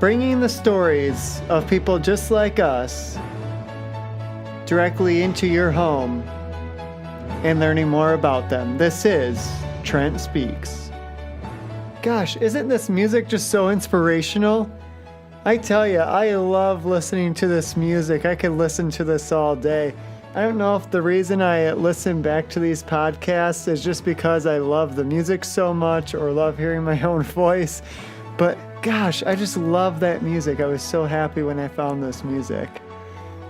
bringing the stories of people just like us directly into your home and learning more about them. This is Trent Speaks. Gosh, isn't this music just so inspirational? I tell you, I love listening to this music. I could listen to this all day. I don't know if the reason I listen back to these podcasts is just because I love the music so much or love hearing my own voice, but gosh, I just love that music. I was so happy when I found this music.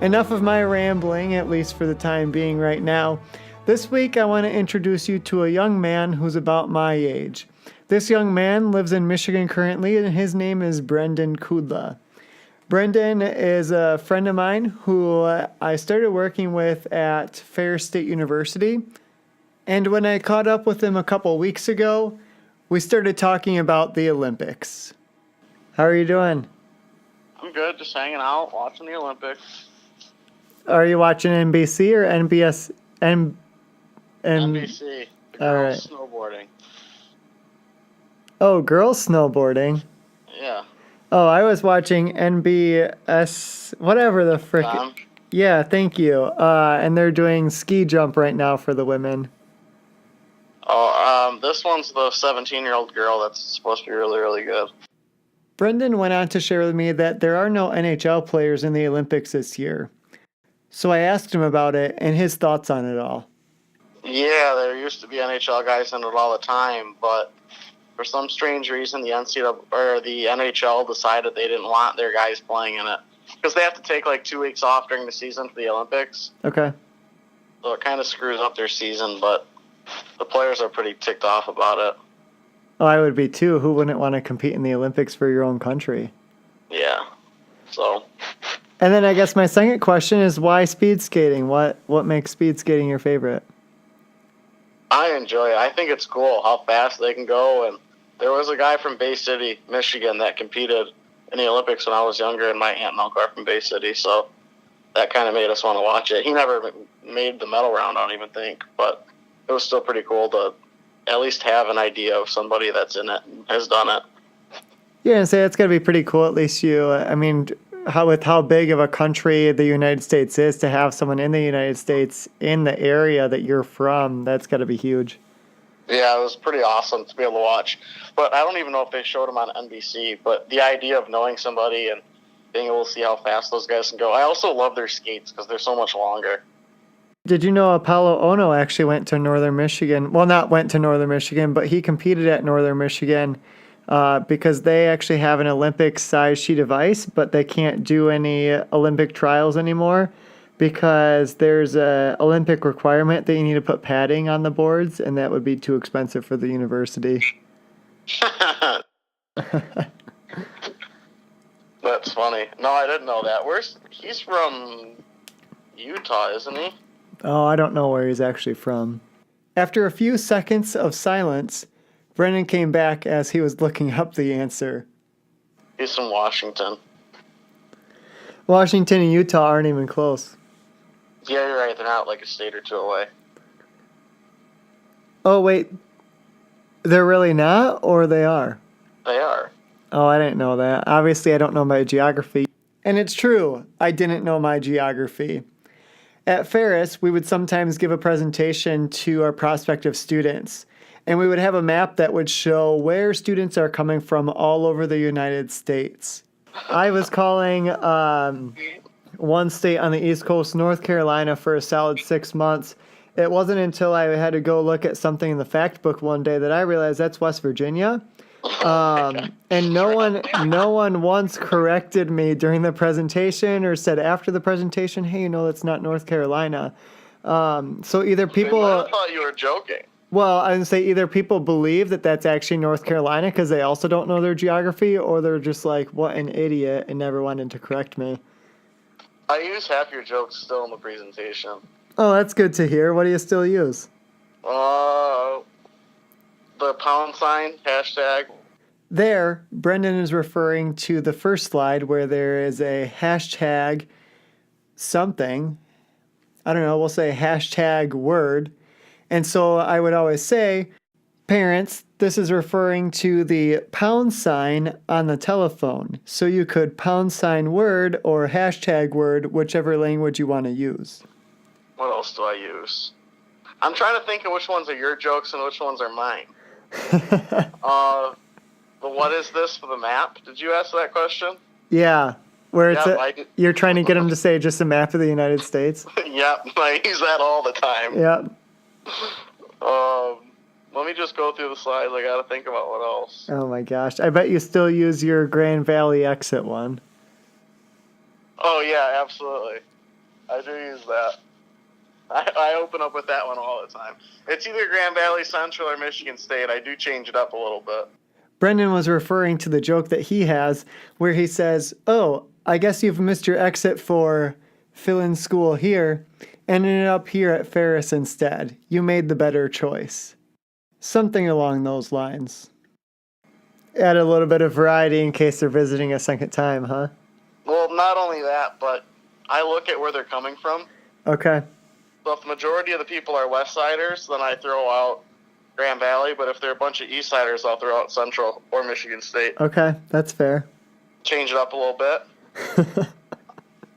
Enough of my rambling, at least for the time being right now. This week, I want to introduce you to a young man who's about my age. This young man lives in Michigan currently, and his name is Brendan Kudla. Brendan is a friend of mine who I started working with at Ferris State University. And when I caught up with him a couple weeks ago, we started talking about the Olympics. How are you doing? I'm good, just hanging out, watching the Olympics. Are you watching NBC or NBS? NBC, the girls snowboarding. Oh, girls snowboarding? Yeah. Oh, I was watching NBS, whatever the frick. Yeah, thank you. And they're doing ski jump right now for the women. Oh, this one's the 17-year-old girl that's supposed to be really, really good. Brendan went on to share with me that there are no NHL players in the Olympics this year. So I asked him about it and his thoughts on it all. Yeah, there used to be NHL guys in it all the time, but for some strange reason, the NHL decided they didn't want their guys playing in it because they have to take like 2 weeks off during the season for the Olympics. Okay. So it kind of screws up their season, but the players are pretty ticked off about it. Oh, I would be too. Who wouldn't want to compete in the Olympics for your own country? Yeah. So. And then I guess my second question is why speed skating? What makes speed skating your favorite? I enjoy it. I think it's cool how fast they can go. And there was a guy from Bay City, Michigan, that competed in the Olympics when I was younger, and my aunt and uncle are from Bay City, so that kind of made us want to watch it. He never made the medal round, I don't even think, but it was still pretty cool to at least have an idea of somebody that's in it and has done it. Yeah, and say it's got to be pretty cool. At least how big of a country the United States is, to have someone in the United States in the area that you're from, that's got to be huge. Yeah, it was pretty awesome to be able to watch. But I don't even know if they showed them on NBC, but the idea of knowing somebody and being able to see how fast those guys can go. I also love their skates because they're so much longer. Did you know Apollo Ono actually went to Northern Michigan? Well, not went to Northern Michigan, but he competed at Northern Michigan because they actually have an Olympic-sized sheet of ice, but they can't do any Olympic trials anymore because there's a Olympic requirement that you need to put padding on the boards, and that would be too expensive for the university. That's funny. No, I didn't know that. He's from Utah, isn't he? Oh, I don't know where he's actually from. After a few seconds of silence, Brendan came back as he was looking up the answer. He's from Washington. Washington and Utah aren't even close. Yeah, you're right. They're not like a state or two away. Oh, wait. They're really not, or they are? They are. Oh, I didn't know that. Obviously, I don't know my geography. And it's true, I didn't know my geography. At Ferris, we would sometimes give a presentation to our prospective students, and we would have a map that would show where students are coming from all over the United States. I was calling one state on the East Coast, North Carolina, for a solid 6 months. It wasn't until I had to go look at something in the fact book one day that I realized that's West Virginia. And no one once corrected me during the presentation or said after the presentation, hey, that's not North Carolina. So either people... I thought you were joking. Well, I would say either people believe that that's actually North Carolina because they also don't know their geography, or they're just like, what an idiot, and never wanted to correct me. I use half your jokes still in the presentation. Oh, that's good to hear. What do you still use? The pound sign, hashtag. There, Brendan is referring to the first slide where there is a hashtag something. I don't know, we'll say hashtag word. And so I would always say, Parents, this is referring to the pound sign on the telephone. So you could pound sign word or hashtag word, whichever language you want to use. What else do I use? I'm trying to think of which ones are your jokes and which ones are mine. The what is this for the map? Did you ask that question? Yeah, where it's Yep, you're trying to get them to say just a map of the United States. Yep, I use that all the time. Yep. Let me just go through the slides. I got to think about what else. Oh my gosh. I bet you still use your Grand Valley exit one. Oh, yeah, absolutely. I do use that. I open up with that one all the time. It's either Grand Valley Central or Michigan State. I do change it up a little bit. Brendan was referring to the joke that he has where he says, oh, I guess you've missed your exit for fill-in school here and ended up here at Ferris instead. You made the better choice. Something along those lines. Add a little bit of variety in case they're visiting a second time, huh? Well, not only that, but I look at where they're coming from. Okay. So if the majority of the people are West Siders, then I throw out Grand Valley. But if they're a bunch of East Siders, I'll throw out Central or Michigan State. Okay, that's fair. Change it up a little bit.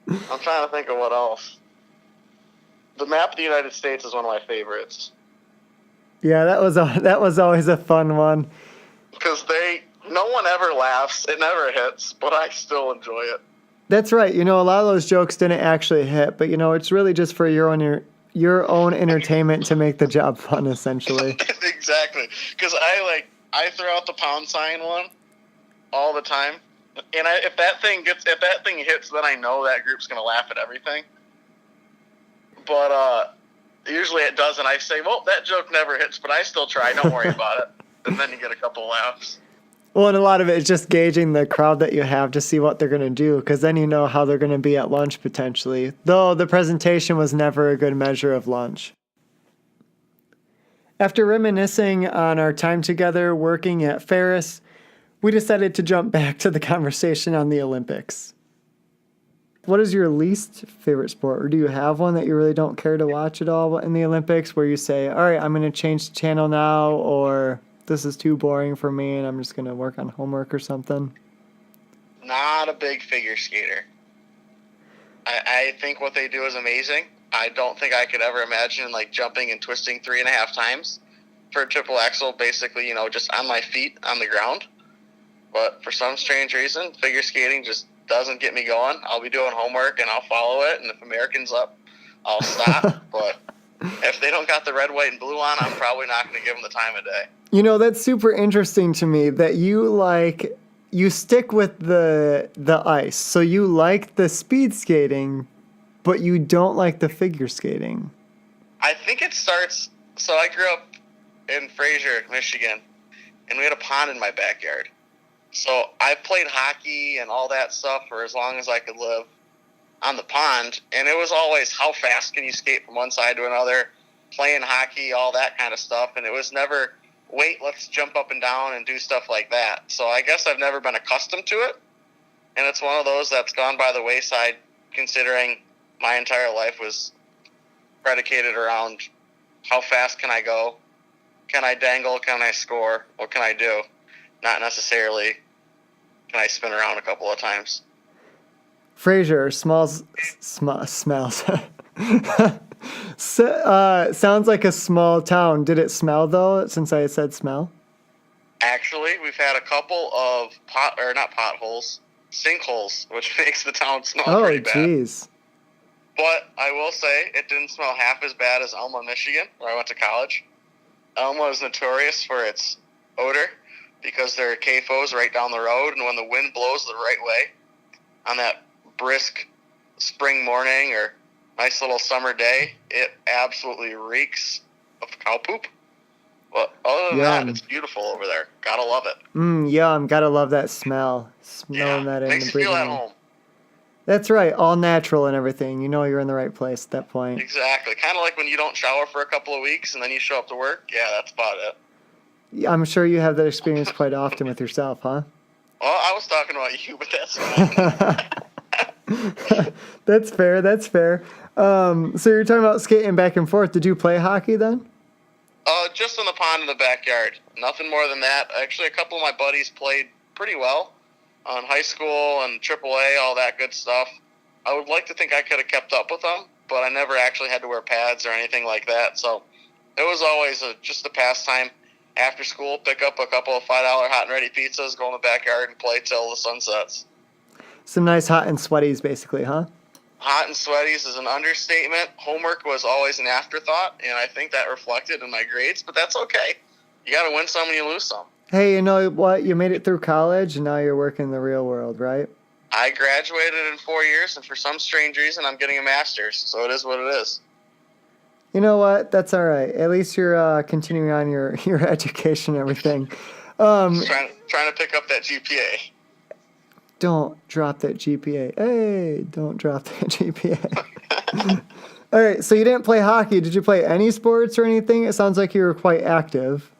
I'm trying to think of what else. The map of the United States is one of my favorites. Yeah, that was always a fun one. Because no one ever laughs. It never hits, but I still enjoy it. That's right. A lot of those jokes didn't actually hit, but it's really just for your own entertainment to make the job fun, essentially. Exactly. Because I throw out the pound sign one all the time, and if that thing hits, then I know that group's gonna laugh at everything. But usually it doesn't. I say, well, that joke never hits, but I still try. Don't worry about it. And then you get a couple laughs. Well, and a lot of it is just gauging the crowd that you have to see what they're going to do, because then you know how they're going to be at lunch potentially, though the presentation was never a good measure of lunch. After reminiscing on our time together working at Ferris, we decided to jump back to the conversation on the Olympics. What is your least favorite sport, or do you have one that you really don't care to watch at all in the Olympics, where you say, all right, I'm going to change the channel now, or this is too boring for me and I'm just going to work on homework or something? Not a big figure skater. I think what they do is amazing. I don't think I could ever imagine jumping and twisting 3.5 times for a triple axel, basically, just on my feet on the ground. But for some strange reason, figure skating just doesn't get me going. I'll be doing homework and I'll follow it, and if American's up, I'll stop. But if they don't got the red, white, and blue on, I'm probably not going to give them the time of day. That's super interesting to me that you stick with the ice. So you like the speed skating, but you don't like the figure skating. I think it starts, so I grew up in Fraser, Michigan, and we had a pond in my backyard. So I played hockey and all that stuff for as long as I could live on the pond, and it was always how fast can you skate from one side to another, playing hockey, all that kind of stuff, and it was never, wait, let's jump up and down and do stuff like that. So I guess I've never been accustomed to it, and it's one of those that's gone by the wayside, considering my entire life was predicated around how fast can I go, can I dangle, can I score, what can I do, not necessarily can I spin around a couple of times. Fraser, smells. Sounds like a small town. Did it smell, though, since I said smell? Actually, we've had a couple of sinkholes, which makes the town smell pretty bad. Oh, jeez. But I will say it didn't smell half as bad as Elma, Michigan, where I went to college. Elma is notorious for its odor because there are CAFOs right down the road, and when the wind blows the right way on that brisk spring morning or nice little summer day, it absolutely reeks of cow poop. But other than that, it's beautiful over there. Gotta love it. Yum. Gotta love that smell. Smelling that in. Makes you feel at home. That's right. All natural and everything. You know you're in the right place at that point. Exactly. Kind of like when you don't shower for a couple of weeks and then you show up to work. Yeah, that's about it. Yeah, I'm sure you have that experience quite often with yourself, huh? Well, I was talking about you, but that's fine. That's fair. That's fair. So you're talking about skating back and forth. Did you play hockey then? Just in the pond in the backyard. Nothing more than that. Actually, a couple of my buddies played pretty well on high school and AAA, all that good stuff. I would like to think I could have kept up with them, but I never actually had to wear pads or anything like that. So it was always just a pastime. After school, pick up a couple of $5 hot and ready pizzas, go in the backyard and play till the sun sets. Some nice hot and sweaties, basically, huh? Hot and sweaties is an understatement. Homework was always an afterthought, and I think that reflected in my grades, but that's okay. You got to win some and you lose some. Hey, you know what? You made it through college, and now you're working in the real world, right? I graduated in 4 years, and for some strange reason, I'm getting a master's, so it is what it is. You know what? That's all right. At least you're continuing on your education and everything. Trying to pick up that GPA. Don't drop that GPA. Hey, don't drop that GPA. All right, so you didn't play hockey. Did you play any sports or anything? It sounds like you were quite active.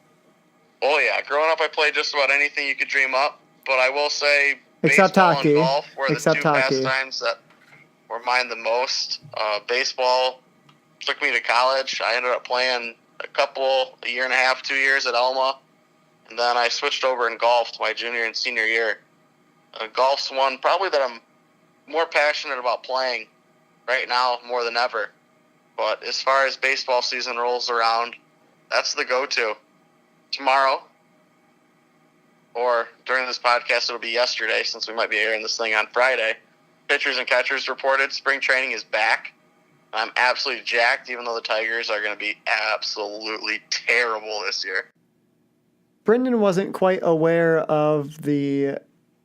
Oh, yeah. Growing up, I played just about anything you could dream up, but I will say Except baseball hockey. and golf were the Except two hockey. pastimes that were mine the most. Baseball took me to college. I ended up playing a year and a half, 2 years at Alma, and then I switched over in golf my junior and senior year. Golf's one probably that I'm more passionate about playing right now more than ever. But as far as baseball season rolls around, that's the go-to. Tomorrow, or during this podcast, it'll be yesterday since we might be airing this thing on Friday. Pitchers and catchers reported spring training is back. I'm absolutely jacked, even though the Tigers are going to be absolutely terrible this year. Brendan wasn't quite aware of the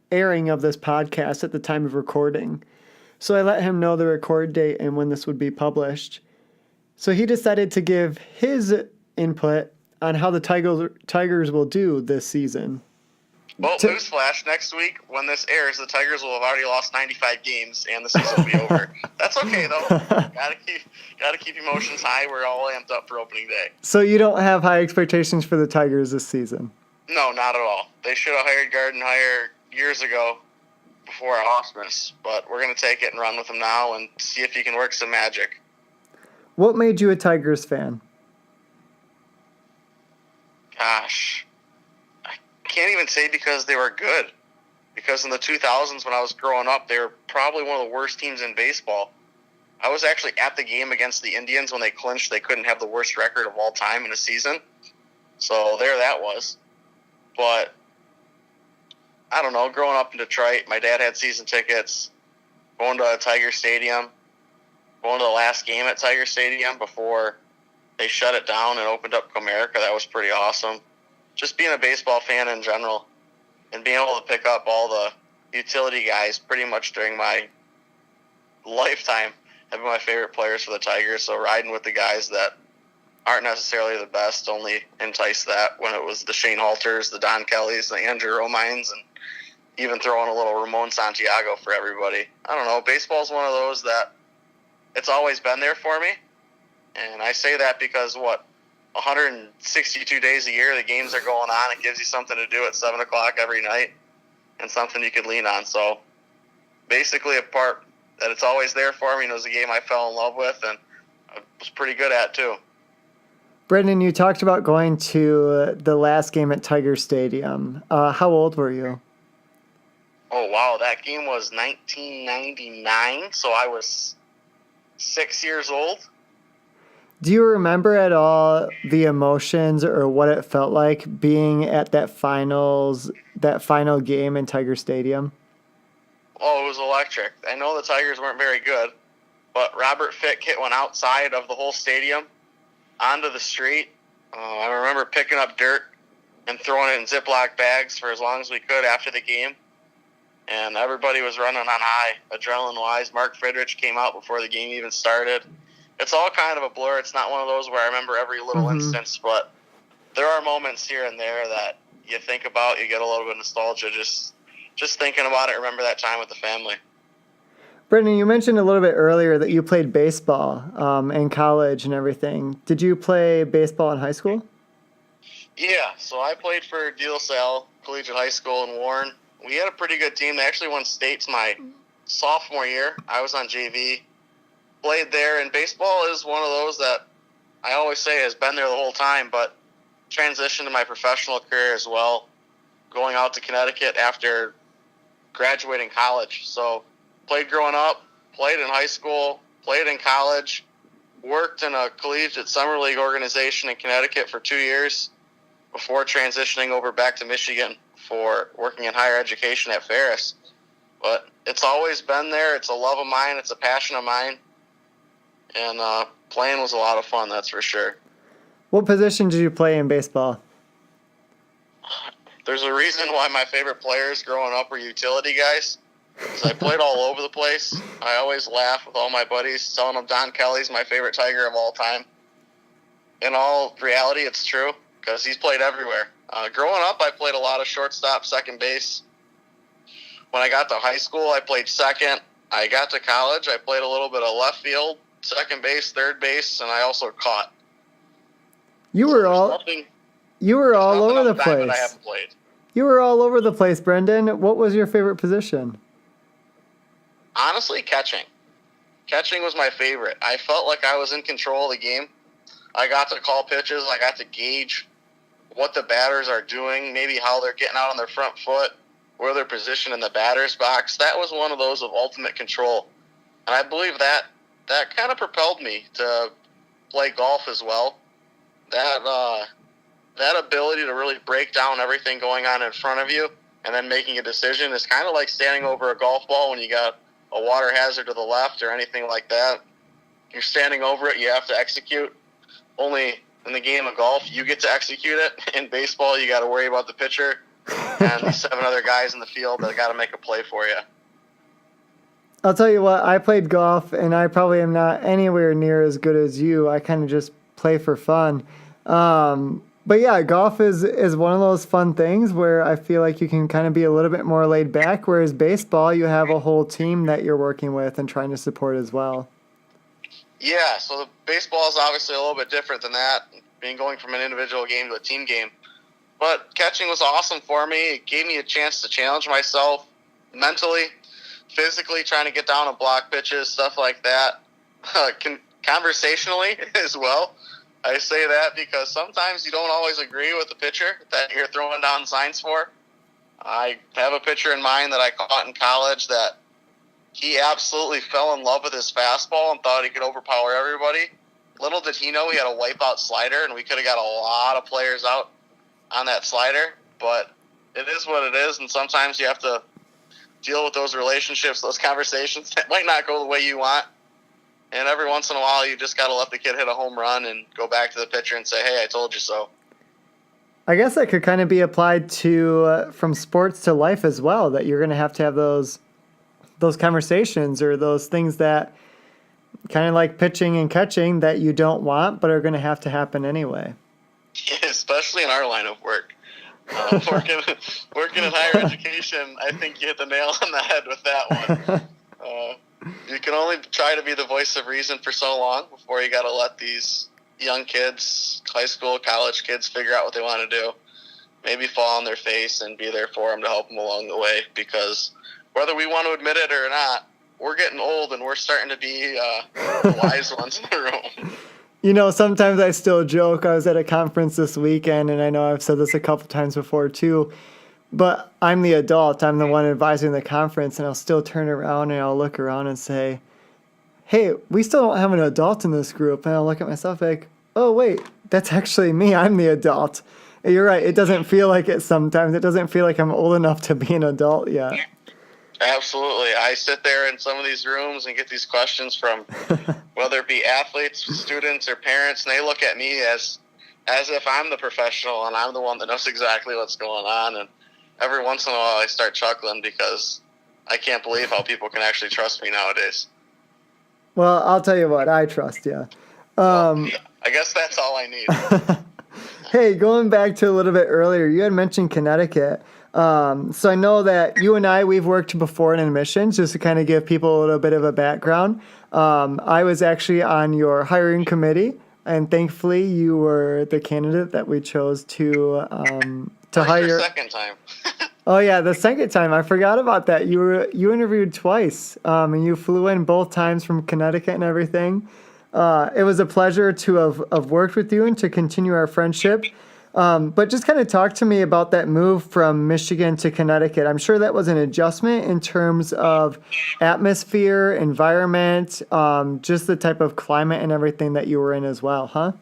airing of this podcast at the time of recording, so I let him know the record date and when this would be published. So he decided to give his input on how the Tigers will do this season. Well, newsflash, next week when this airs, the Tigers will have already lost 95 games and the season will be over. That's okay, though. Gotta keep emotions high. We're all amped up for opening day. So you don't have high expectations for the Tigers this season? No, not at all. They should have hired Garden Hire years ago before Osmus, but we're going to take it and run with him now and see if he can work some magic. What made you a Tigers fan? Gosh, I can't even say because they were good. Because in the 2000s when I was growing up, they were probably one of the worst teams in baseball. I was actually at the game against the Indians when they clinched they couldn't have the worst record of all time in a season. So there that was. But I don't know, growing up in Detroit, my dad had season tickets, going to Tiger Stadium, going to the last game at Tiger Stadium before they shut it down and opened up Comerica. That was pretty awesome. Just being a baseball fan in general and being able to pick up all the utility guys pretty much during my lifetime have been my favorite players for the Tigers. So riding with the guys that aren't necessarily the best only enticed that when it was the Shane Halters, the Don Kellys, the Andrew Romines, and even throwing a little Ramon Santiago for everybody. I don't know. Baseball's one of those that it's always been there for me. And I say that because, 162 days a year the games are going on. It gives you something to do at 7 o'clock every night and something you could lean on. So basically a part that it's always there for me, and it was a game I fell in love with and I was pretty good at too. Brendan, you talked about going to the last game at Tiger Stadium. How old were you? Oh, wow. That game was 1999, so I was 6 years old. Do you remember at all the emotions or what it felt like being at that final game in Tiger Stadium? Oh, it was electric. I know the Tigers weren't very good, but Robert Fick hit one outside of the whole stadium onto the street. I remember picking up dirt and throwing it in Ziploc bags for as long as we could after the game. And everybody was running on high, adrenaline-wise. Mark Friedrich came out before the game even started. It's all kind of a blur. It's not one of those where I remember every little instance, but there are moments here and there that you think about, you get a little bit of nostalgia just thinking about it, remember that time with the family. Brendan, you mentioned a little bit earlier that you played baseball in college and everything. Did you play baseball in high school? Yeah, so I played for De La Salle Collegiate High School in Warren. We had a pretty good team. They actually won states my sophomore year. I was on JV. Played there, and baseball is one of those that I always say has been there the whole time, but transition to my professional career as well, going out to Connecticut after graduating college. So played growing up, played in high school, played in college, worked in a collegiate summer league organization in Connecticut for 2 years before transitioning over back to Michigan for working in higher education at Ferris. But it's always been there. It's a love of mine. It's a passion of mine. And playing was a lot of fun, that's for sure. What position did you play in baseball? There's a reason why my favorite players growing up were utility guys. Because I played all over the place. I always laugh with all my buddies, telling them Don Kelly's my favorite Tiger of all time. In all reality, it's true, because he's played everywhere. Growing up, I played a lot of shortstop, second base. When I got to high school, I played second. I got to college, I played a little bit of left field, second base, third base, and I also caught. You were all over the place. I haven't played. You were all over the place, Brendan. What was your favorite position? Honestly, catching. Catching was my favorite. I felt like I was in control of the game. I got to call pitches. I got to gauge what the batters are doing, maybe how they're getting out on their front foot, where they're positioned in the batter's box. That was one of those of ultimate control. And I believe that kind of propelled me to play golf as well. That ability to really break down everything going on in front of you and then making a decision is kind of like standing over a golf ball when you got a water hazard to the left or anything like that. You're standing over it, you have to execute. Only in the game of golf, you get to execute it. In baseball, you got to worry about the pitcher and the 7 other guys in the field that got to make a play for you. I'll tell you what, I played golf, and I probably am not anywhere near as good as you. I kind of just play for fun. But yeah, golf is one of those fun things where I feel like you can kind of be a little bit more laid back, whereas baseball, you have a whole team that you're working with and trying to support as well. Yeah, so the baseball is obviously a little bit different than that, being going from an individual game to a team game. But catching was awesome for me. It gave me a chance to challenge myself mentally, physically, trying to get down and block pitches, stuff like that. Conversationally as well. I say that because sometimes you don't always agree with the pitcher that you're throwing down signs for. I have a pitcher in mind that I caught in college that he absolutely fell in love with his fastball and thought he could overpower everybody. Little did he know he had a wipeout slider, and we could have got a lot of players out on that slider. But it is what it is, and sometimes you have to deal with those relationships, those conversations that might not go the way you want. And every once in a while, you just got to let the kid hit a home run and go back to the pitcher and say, hey, I told you so. I guess that could kind of be applied to from sports to life as well, that you're going to have those conversations or those things that kind of like pitching and catching that you don't want but are going to happen anyway. Yeah, especially in our line of work. Working in higher education, I think you hit the nail on the head with that one. You can only try to be the voice of reason for so long before you got to let these young kids, high school, college kids, figure out what they want to do. Maybe fall on their face and be there for them to help them along the way, because whether we want to admit it or not, we're getting old and we're starting to be the wise ones in the room. You know, sometimes I still joke. I was at a conference this weekend, and I know I've said this a couple times before too, but I'm the adult. I'm the one advising the conference, and I'll still turn around and I'll look around and say, hey, we still don't have an adult in this group. And I'll look at myself like, oh, wait, that's actually me. I'm the adult. And you're right. It doesn't feel like it sometimes. It doesn't feel like I'm old enough to be an adult yet. Absolutely. I sit there in some of these rooms and get these questions from whether it be athletes, students, or parents, and they look at me as if I'm the professional and I'm the one that knows exactly what's going on. And every once in a while I start chuckling because I can't believe how people can actually trust me nowadays. Well, I'll tell you what, I trust you. I guess that's all I need. Hey, going back to a little bit earlier, you had mentioned Connecticut. So I know that you and we've worked before in admissions, just to kind of give people a little bit of a background. I was actually on your hiring committee, and thankfully you were the candidate that we chose to hire. The second time. Oh yeah, the second time. I forgot about that. You interviewed twice, and you flew in both times from Connecticut and everything. It was a pleasure to have worked with you and to continue our friendship. But just kind of talk to me about that move from Michigan to Connecticut. I'm sure that was an adjustment in terms of atmosphere, environment, just the type of climate and everything that you were in as well, huh?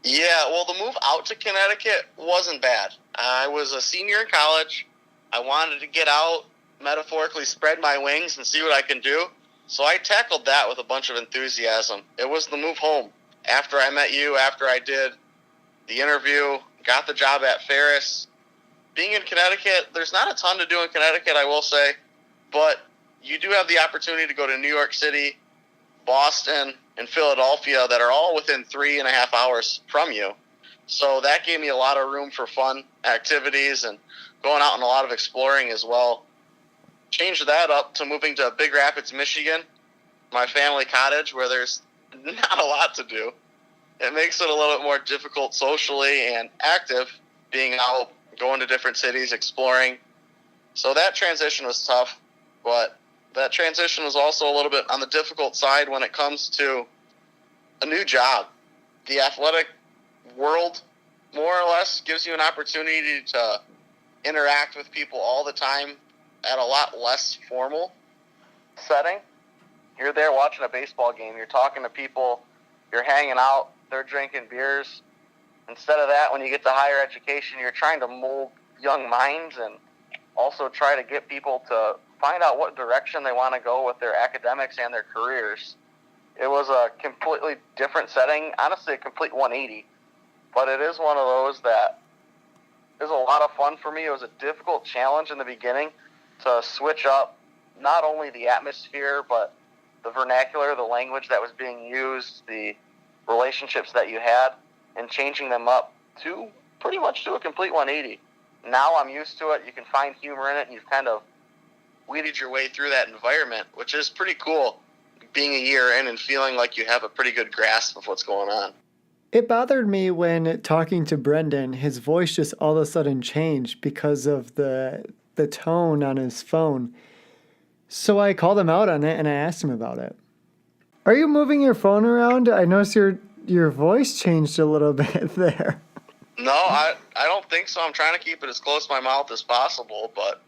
Yeah, well, the move out to Connecticut wasn't bad. I was a senior in college. I wanted to get out, metaphorically spread my wings and see what I can do. So I tackled that with a bunch of enthusiasm. It was the move home. After I met you, after I did the interview, got the job at Ferris. Being in Connecticut, there's not a ton to do in Connecticut, I will say, but you do have the opportunity to go to New York City, Boston, and Philadelphia that are all within 3.5 hours from you. So that gave me a lot of room for fun activities and going out and a lot of exploring as well. Changed that up to moving to Big Rapids, Michigan, my family cottage, where there's not a lot to do. It makes it a little bit more difficult socially and active, being out, going to different cities, exploring. So that transition was tough, but that transition was also a little bit on the difficult side when it comes to a new job. The athletic world, more or less, gives you an opportunity to interact with people all the time at a lot less formal setting. You're there watching a baseball game. You're talking to people. You're hanging out. They're drinking beers. Instead of that, when you get to higher education, you're trying to mold young minds and also try to get people to find out what direction they want to go with their academics and their careers. It was a completely different setting, honestly a complete 180, but it is one of those that is a lot of fun for me. It was a difficult challenge in the beginning to switch up not only the atmosphere, but the vernacular, the language that was being used, the relationships that you had, and changing them up to pretty much to a complete 180. Now I'm used to it. You can find humor in it, and you've kind of weeded your way through that environment, which is pretty cool, being a year in and feeling like you have a pretty good grasp of what's going on. It bothered me when talking to Brendan, his voice just all of a sudden changed because of the tone on his phone. So I called him out on it and I asked him about it. Are you moving your phone around? I noticed your voice changed a little bit there. No, I don't think so. I'm trying to keep it as close to my mouth as possible, but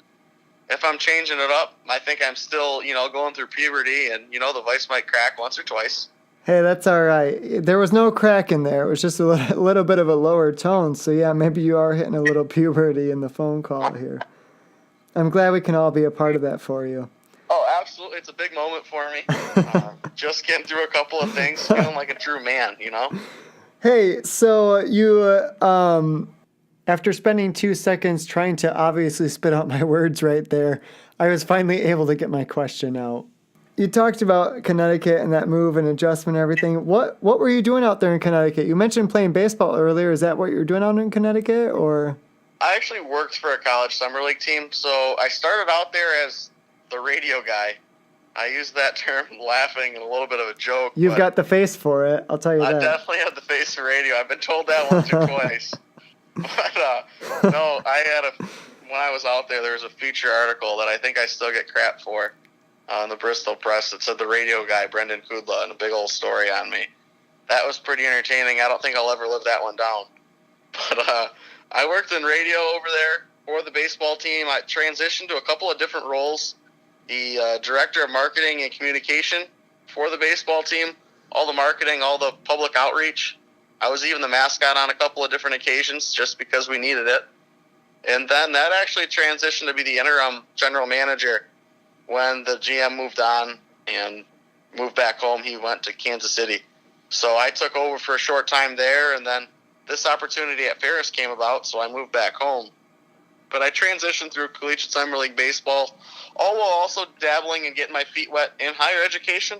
if I'm changing it up, I think I'm still, going through puberty and, the voice might crack once or twice. Hey, that's all right. There was no crack in there. It was just a little bit of a lower tone. So yeah, maybe you are hitting a little puberty in the phone call here. I'm glad we can all be a part of that for you. Oh, absolutely. It's a big moment for me. Just getting through a couple of things, feeling like a true man, Hey, so you, after spending 2 seconds trying to obviously spit out my words right there, I was finally able to get my question out. You talked about Connecticut and that move and adjustment and everything. What were you doing out there in Connecticut? You mentioned playing baseball earlier. Is that what you were doing out in Connecticut, or? I actually worked for a college summer league team, so I started out there as the radio guy. I use that term laughing and a little bit of a joke. You've got the face for it, I'll tell you that. I definitely have the face for radio. I've been told that once or twice. But no, when I was out there, there was a feature article that I think I still get crap for on the Bristol Press that said the radio guy, Brendan Kudla, and a big old story on me. That was pretty entertaining. I don't think I'll ever live that one down. But I worked in radio over there for the baseball team. I transitioned to a couple of different roles. The director of marketing and communication for the baseball team, all the marketing, all the public outreach. I was even the mascot on a couple of different occasions just because we needed it. And then that actually transitioned to be the interim general manager when the GM moved on and moved back home. He went to Kansas City. So I took over for a short time there, and then this opportunity at Ferris came about, so I moved back home. But I transitioned through collegiate summer league baseball, all while also dabbling and getting my feet wet in higher education.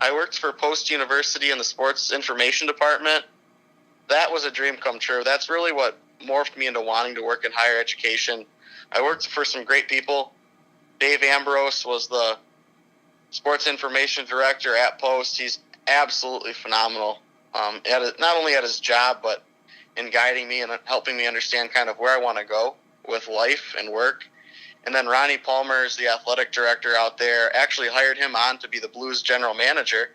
I worked for Post University in the sports information department. That was a dream come true. That's really what morphed me into wanting to work in higher education. I worked for some great people. Dave Ambrose was the sports information director at Post. He's absolutely phenomenal, not only at his job, but in guiding me and helping me understand kind of where I want to go with life and work. And then Ronnie Palmer is the athletic director out there. Actually hired him on to be the Blues general manager,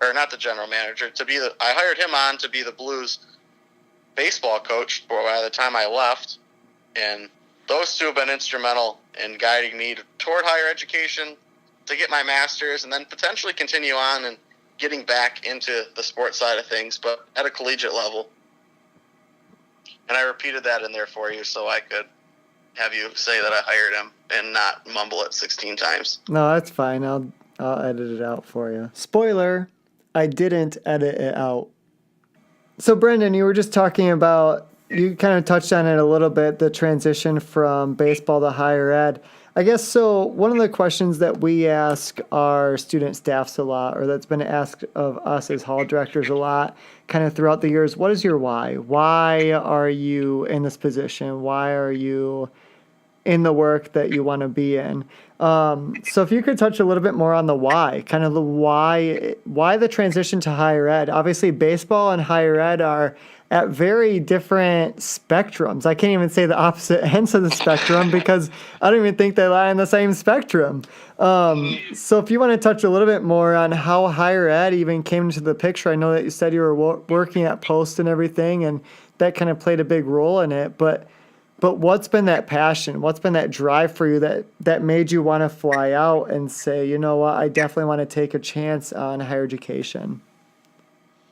or not the general manager, I hired him on to be the Blues baseball coach by the time I left. And those two have been instrumental in guiding me toward higher education to get my master's and then potentially continue on and getting back into the sports side of things, but at a collegiate level. And I repeated that in there for you so I could have you say that I hired him and not mumble it 16 times. No, that's fine. I'll edit it out for you. Spoiler, I didn't edit it out. So Brendan, you were just talking about, you kind of touched on it a little bit, the transition from baseball to higher ed. I guess so. One of the questions that we ask our student staffs a lot, or that's been asked of us as hall directors a lot, kind of throughout the years, what is your why? Why are you in this position? Why are you in the work that you want to be in? So if you could touch a little bit more on the why, kind of the why the transition to higher ed. Obviously, baseball and higher ed are at very different spectrums. I can't even say the opposite ends of the spectrum because I don't even think they lie on the same spectrum. So if you want to touch a little bit more on how higher ed even came into the picture. I know that you said you were working at Post and everything, and that kind of played a big role in it. But what's been that passion? What's been that drive for you that made you want to fly out and say, you know what, I definitely want to take a chance on higher education?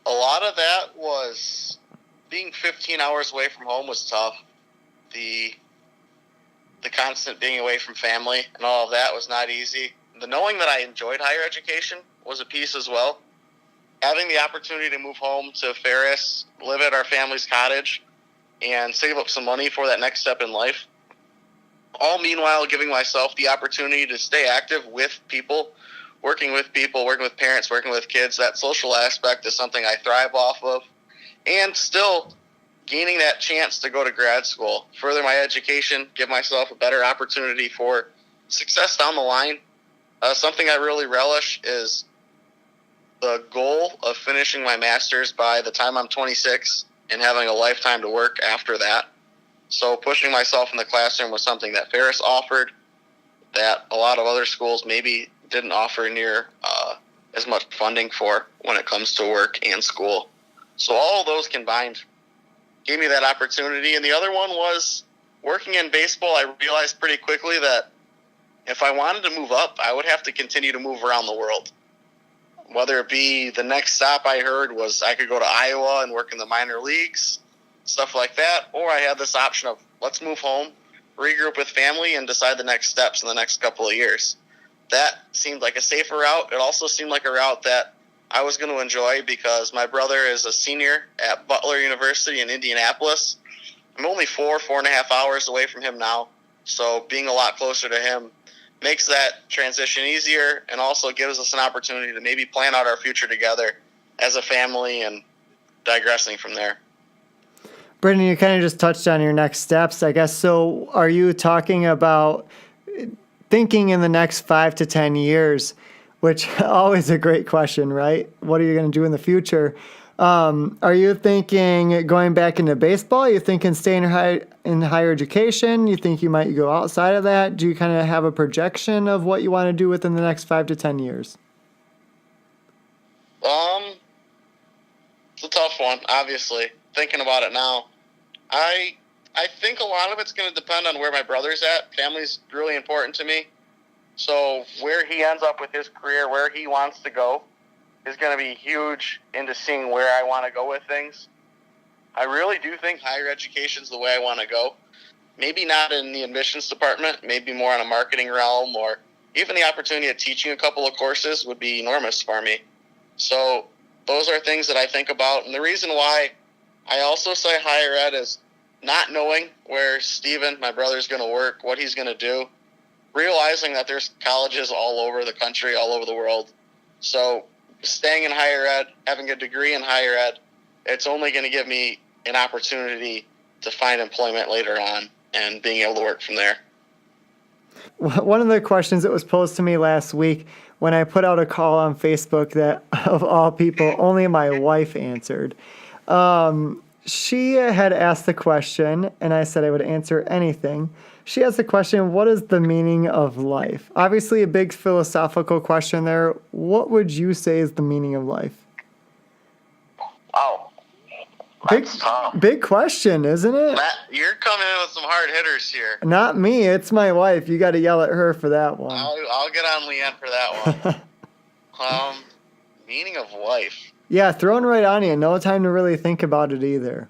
A lot of that was being 15 hours away from home was tough. The constant being away from family and all of that was not easy. The knowing that I enjoyed higher education was a piece as well. Having the opportunity to move home to Ferris, live at our family's cottage, and save up some money for that next step in life. All meanwhile giving myself the opportunity to stay active with people, working with parents, working with kids. That social aspect is something I thrive off of. And still gaining that chance to go to grad school, further my education, give myself a better opportunity for success down the line. Something I really relish is the goal of finishing my master's by the time I'm 26 and having a lifetime to work after that. So pushing myself in the classroom was something that Ferris offered that a lot of other schools maybe didn't offer near as much funding for when it comes to work and school. So all of those combined gave me that opportunity. And the other one was working in baseball. I realized pretty quickly that if I wanted to move up, I would have to continue to move around the world. Whether it be the next stop I heard was I could go to Iowa and work in the minor leagues, stuff like that, or I had this option of let's move home, regroup with family, and decide the next steps in the next couple of years. That seemed like a safer route. It also seemed like a route that I was going to enjoy because my brother is a senior at Butler University in Indianapolis. I'm only 4.5 hours away from him now, so being a lot closer to him makes that transition easier and also gives us an opportunity to maybe plan out our future together as a family and digressing from there. Brendan, you kind of just touched on your next steps, I guess. So are you talking about thinking in the next 5 to 10 years, which always a great question, right? What are you going to do in the future? Are you thinking going back into baseball? Are you thinking staying in higher education? You think you might go outside of that? Do you kind of have a projection of what you want to do within the next 5 to 10 years? It's a tough one, obviously. Thinking about it now, I think a lot of it's going to depend on where my brother's at. Family's really important to me. So where he ends up with his career, where he wants to go, is going to be huge into seeing where I want to go with things. I really do think higher education is the way I want to go. Maybe not in the admissions department, maybe more in a marketing realm, or even the opportunity of teaching a couple of courses would be enormous for me. So those are things that I think about. And the reason why I also say higher ed is not knowing where Steven, my brother, is going to work, what he's going to do, realizing that there's colleges all over the country, all over the world. So staying in higher ed, having a degree in higher ed, it's only going to give me an opportunity to find employment later on and being able to work from there. One of the questions that was posed to me last week when I put out a call on Facebook that, of all people, only my wife answered. She had asked the question, and I said I would answer anything. She asked the question, what is the meaning of life? Obviously a big philosophical question there. What would you say is the meaning of life? Oh, That's tough. Big question, isn't it? Matt, you're coming in with some hard hitters here. Not me. It's my wife. You got to yell at her for that one. I'll get on Leanne for that one. Meaning of life. Yeah, thrown right on you. No time to really think about it either.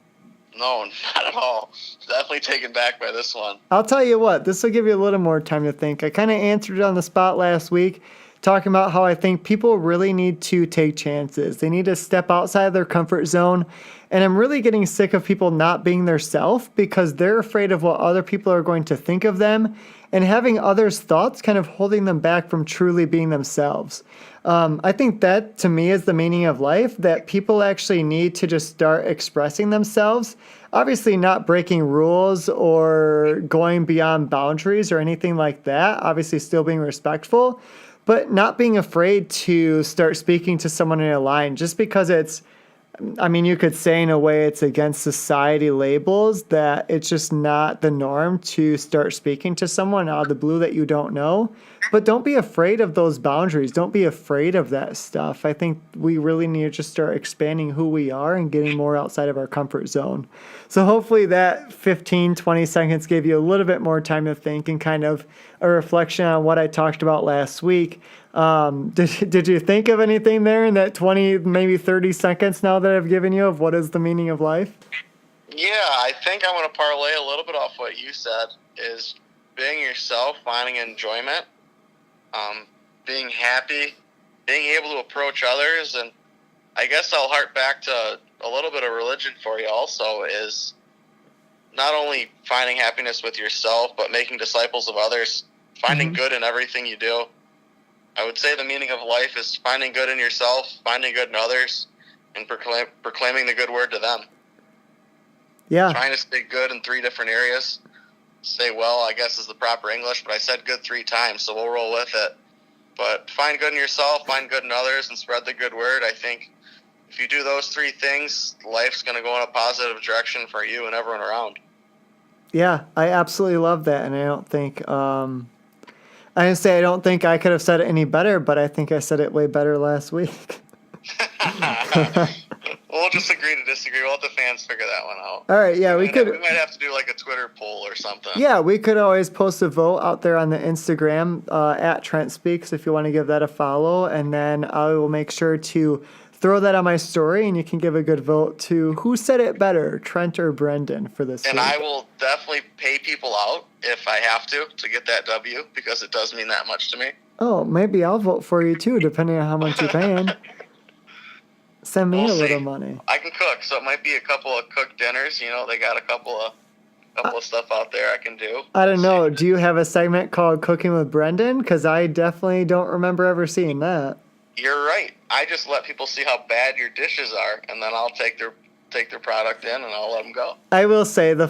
No, not at all. Definitely taken back by this one. I'll tell you what, this will give you a little more time to think. I kind of answered it on the spot last week, talking about how I think people really need to take chances. They need to step outside of their comfort zone. And I'm really getting sick of people not being their self because they're afraid of what other people are going to think of them and having others' thoughts kind of holding them back from truly being themselves. I think that, to me, is the meaning of life, that people actually need to just start expressing themselves. Obviously not breaking rules or going beyond boundaries or anything like that. Obviously still being respectful, but not being afraid to start speaking to someone in a line just because you could say in a way it's against society labels, that it's just not the norm to start speaking to someone out of the blue that you don't know. But don't be afraid of those boundaries. Don't be afraid of that stuff. I think we really need to just start expanding who we are and getting more outside of our comfort zone. So hopefully that 15, 20 seconds gave you a little bit more time to think and kind of a reflection on what I talked about last week. Did you think of anything there in that 20, maybe 30 seconds now that I've given you of what is the meaning of life? Yeah, I think I want to parlay a little bit off what you said, is being yourself, finding enjoyment, being happy, being able to approach others. And I guess I'll hark back to a little bit of religion for you also, is not only finding happiness with yourself, but making disciples of others, finding good in everything you do. I would say the meaning of life is finding good in yourself, finding good in others, and proclaiming the good word to them. Yeah. Trying to stay good in 3 different areas. Stay well, I guess, is the proper English, but I said good 3 times, so we'll roll with it. But find good in yourself, find good in others, and spread the good word. I think if you do those 3 things, life's going to go in a positive direction for you and everyone around. Yeah, I absolutely love that, and I don't think I don't think I could have said it any better, but I think I said it way better last week. We'll just agree to disagree. We'll let the fans figure that one out. All right, yeah, We might have to do like a Twitter poll or something. Yeah, we could always post a vote out there on the Instagram at Trent Speaks if you want to give that a follow, and then I will make sure to throw that on my story, and you can give a good vote to who said it better, Trent or Brendan, for this And week. I will definitely pay people out if I have to get that W, because it does mean that much to me. Oh, maybe I'll vote for you too, depending on how much you're paying. Send me a little money. I can cook, so it might be a couple of cooked dinners. You know, they got a couple of stuff out there I can do. I don't know. Do you have a segment called Cooking with Brendan? Because I definitely don't remember ever seeing that. You're right. I just let people see how bad your dishes are, and then I'll take their product in and I'll let them go. I will say the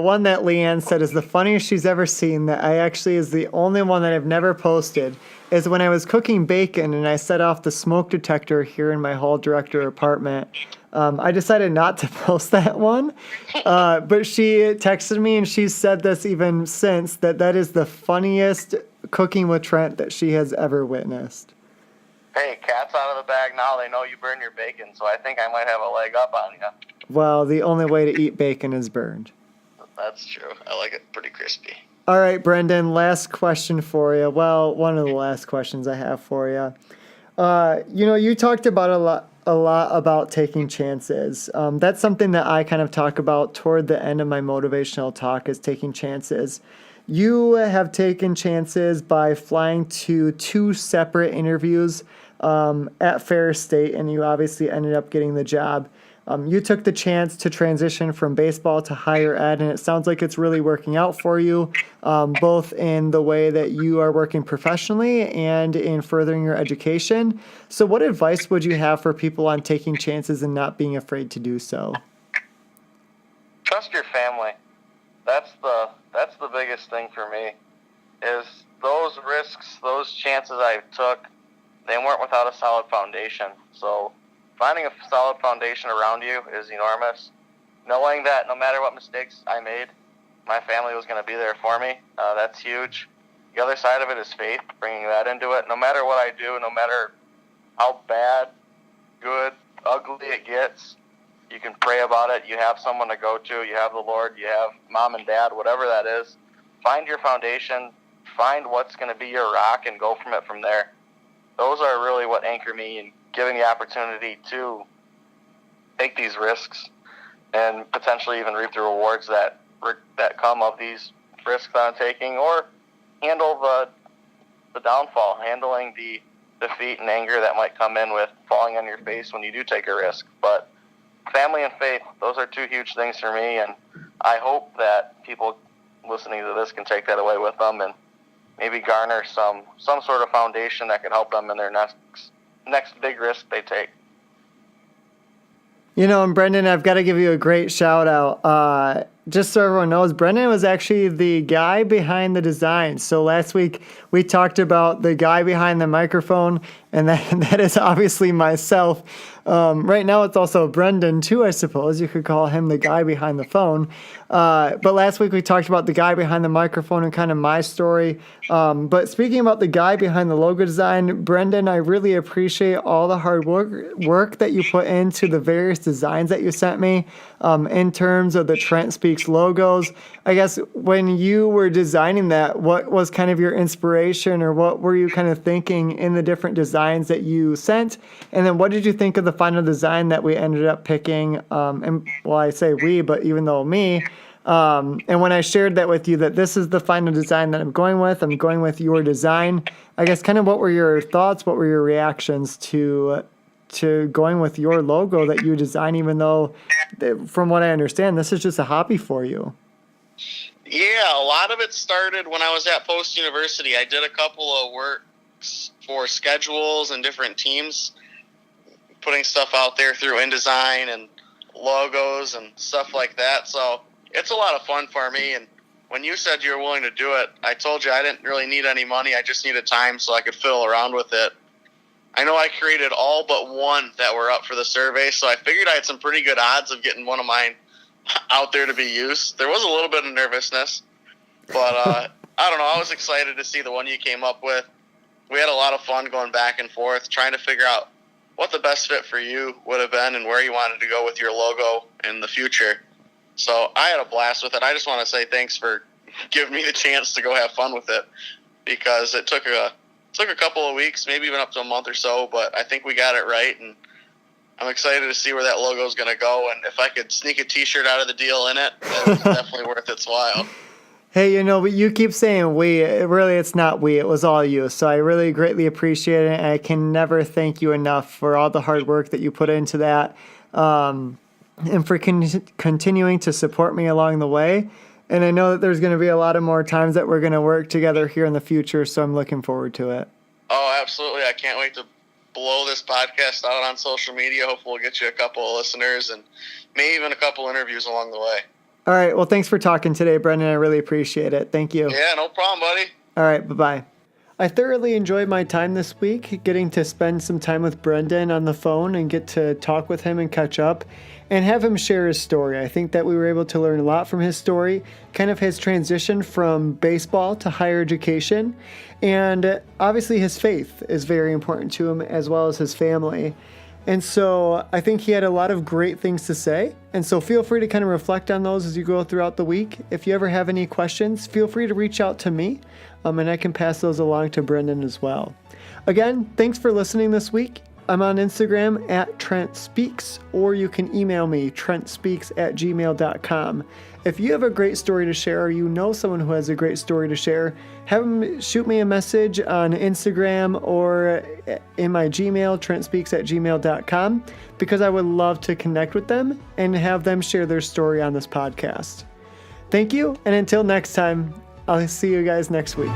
one that Leanne said is the funniest she's ever seen, that I actually is the only one that I've never posted, is when I was cooking bacon and I set off the smoke detector here in my hall director apartment. I decided not to post that one, but she texted me and she said this even since, that is the funniest cooking with Trent that she has ever witnessed. Hey, cat's out of the bag now. They know you burn your bacon, so I think I might have a leg up on you. Well, the only way to eat bacon is burned. That's true. I like it pretty crispy. All right, Brendan, last question for you. Well, one of the last questions I have for you. You talked about a lot about taking chances. That's something that I kind of talk about toward the end of my motivational talk, is taking chances. You have taken chances by flying to 2 separate interviews at Ferris State, and you obviously ended up getting the job. You took the chance to transition from baseball to higher ed, and it sounds like it's really working out for you, both in the way that you are working professionally and in furthering your education. So what advice would you have for people on taking chances and not being afraid to do so? Trust your family. That's the biggest thing for me, is those risks, those chances I took, they weren't without a solid foundation. So finding a solid foundation around you is enormous. Knowing that no matter what mistakes I made, my family was going to be there for me, that's huge. The other side of it is faith, bringing that into it. No matter what I do, no matter how bad, good, ugly it gets, You can pray about it. You have someone to go to. You have the Lord. You have mom and dad, whatever that is. Find your foundation. Find what's going to be your rock and go from it from there. Those are really what anchor me and giving the opportunity to take these risks and potentially even reap the rewards that come of these risks that I'm taking, or handle the downfall, handling the defeat and anger that might come in with falling on your face when you do take a risk. But family and faith, those are two huge things for me, and I hope that people listening to this can take that away with them and maybe garner some sort of foundation that can help them in their next big risk they take. You know, and Brendan, I've got to give you a great shout out. Just so everyone knows, Brendan was actually the guy behind the design. So last week we talked about the guy behind the microphone, and that is obviously myself. Right now it's also Brendan too, I suppose. You could call him the guy behind the phone. But last week we talked about the guy behind the microphone and kind of my story. But speaking about the guy behind the logo design, Brendan, I really appreciate all the hard work that you put into the various designs that you sent me in terms of the Trent Speaks logos. I guess when you were designing that, what was kind of your inspiration, or what were you kind of thinking in the different designs that you sent? And then what did you think of the final design that we ended up picking? And well, I say we, but even though me, and when I shared that with you, that this is the final design that I'm going with your design, I guess kind of what were your thoughts? What were your reactions to going with your logo that you design, even though, from what I understand, this is just a hobby for you? Yeah, a lot of it started when I was at Post University. I did a couple of works for schedules and different teams, putting stuff out there through InDesign and logos and stuff like that. So it's a lot of fun for me. And when you said you were willing to do it, I told you I didn't really need any money. I just needed time so I could fiddle around with it. I know I created all but one that were up for the survey, so I figured I had some pretty good odds of getting one of mine out there to be used. There was a little bit of nervousness, but I don't know. I was excited to see the one you came up with. We had a lot of fun going back and forth, trying to figure out what the best fit for you would have been and where you wanted to go with your logo in the future. So I had a blast with it. I just want to say thanks for giving me the chance to go have fun with it, because it took a couple of weeks, maybe even up to a month or so, but I think we got it right, and I'm excited to see where that logo is going to go, and if I could sneak a T-shirt out of the deal in it, it's definitely worth its while. Hey, you know, but you keep saying we. Really, it's not we. It was all you. So I really greatly appreciate it, and I can never thank you enough for all the hard work that you put into that, and for continuing to support me along the way. And I know that there's going to be a lot of more times that we're going to work together here in the future, so I'm looking forward to it. Oh, absolutely. I can't wait to blow this podcast out on social media. Hopefully we'll get you a couple of listeners and maybe even a couple interviews along the way. All right. Well, thanks for talking today, Brendan. I really appreciate it. Thank you. Yeah, no problem, buddy. All right. Bye-bye. I thoroughly enjoyed my time this week, getting to spend some time with Brendan on the phone and get to talk with him and catch up and have him share his story. I think that we were able to learn a lot from his story, kind of his transition from baseball to higher education. And obviously his faith is very important to him, as well as his family. And so I think he had a lot of great things to say. And so feel free to kind of reflect on those as you go throughout the week. If you ever have any questions, feel free to reach out to me, and I can pass those along to Brendan as well. Again, thanks for listening this week. I'm on Instagram at Trent Speaks, or you can email me, trentspeaks@gmail.com. If you have a great story to share, or you know someone who has a great story to share, have them shoot me a message on Instagram or in my Gmail, trentspeaks@gmail.com, because I would love to connect with them and have them share their story on this podcast. Thank you, and until next time, I'll see you guys next week.